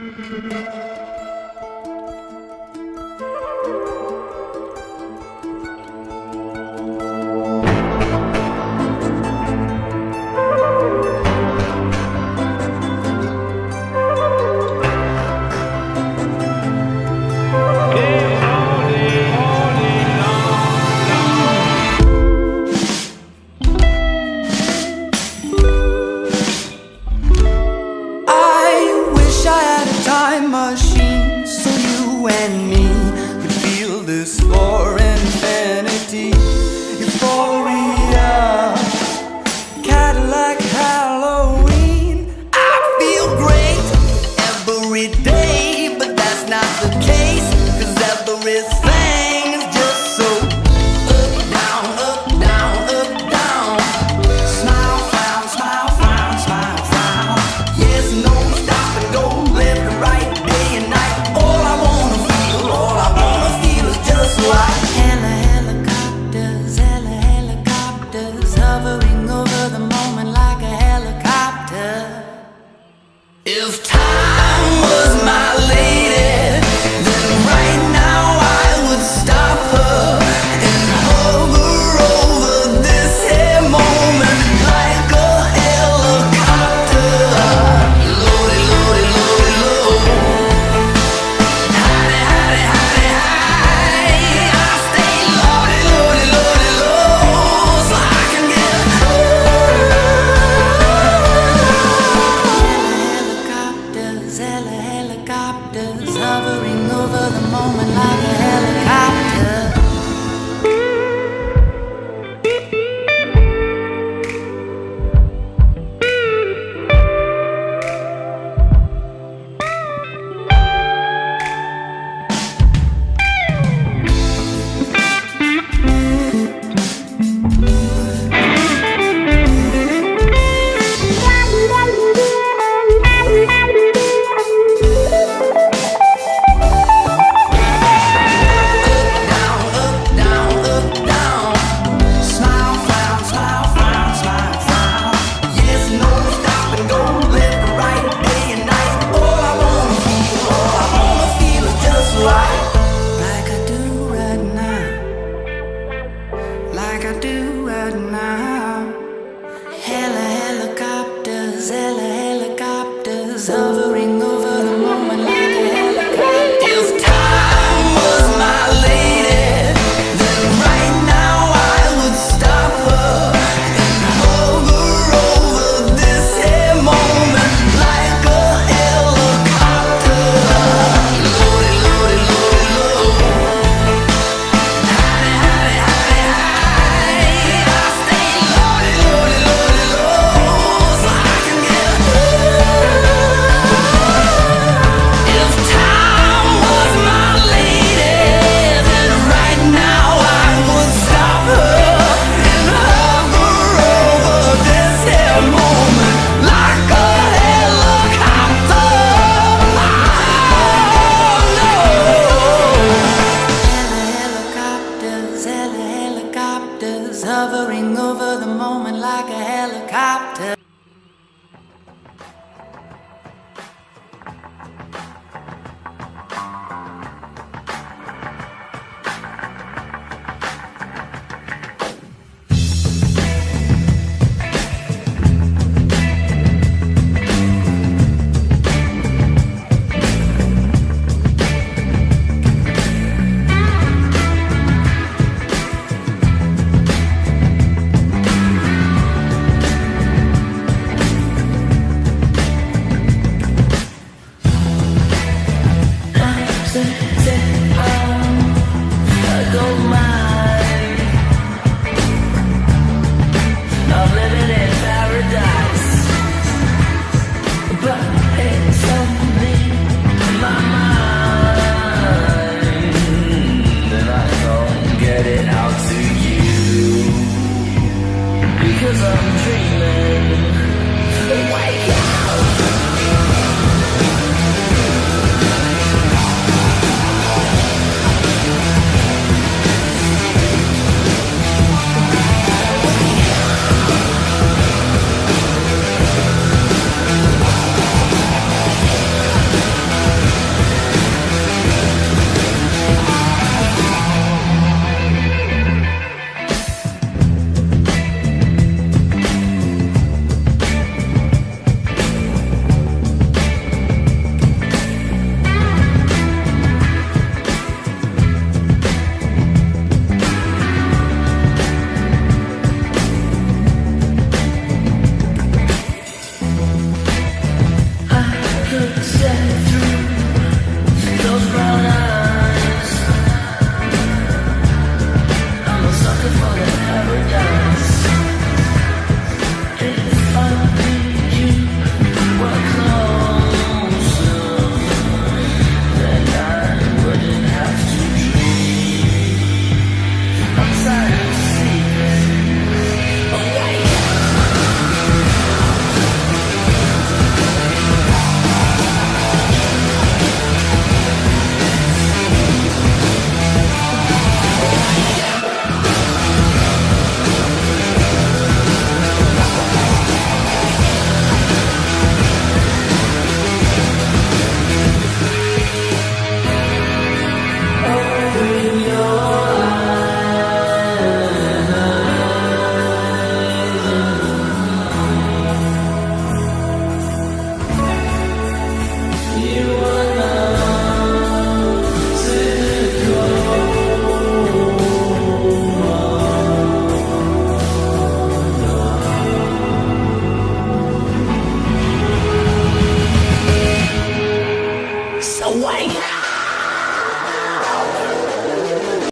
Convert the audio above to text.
I wish I had a time machine so you and me could feel this for infinity. Euphoria, Cadillac Halloween. I feel great every day, but that's not the case, 'cause everything's just so up, down, up, down, up, down. Smile, frown, smile, frown, smile, frown. Yes, no, stop and go, left and right, day and night. All I wanna feel is just like helicopters hovering over the moment like a helicopter. If time was my lady, then right now I would stop her and hover over this here moment like a helicopter. Loaded, loaded, loaded, low. Hidey, hidey, hidey, high. I stay loaded, loaded, loaded, low, so I can get helicopters hovering over the moment like a helicopter. Helicopters hovering over the moment like a helicopter. If time was my lady, then right now I would stop her and hover over this here moment like a helicopter. Loaded, loaded, loaded, low. Hidey, hidey, hidey, high. I stay loaded, loaded, loaded, low, so I can get if time was my lady, then right now I would stop her and hover over this here moment like a helicopter. Helicopters hovering over the moment like a helicopter. I'm living in paradise, but hey,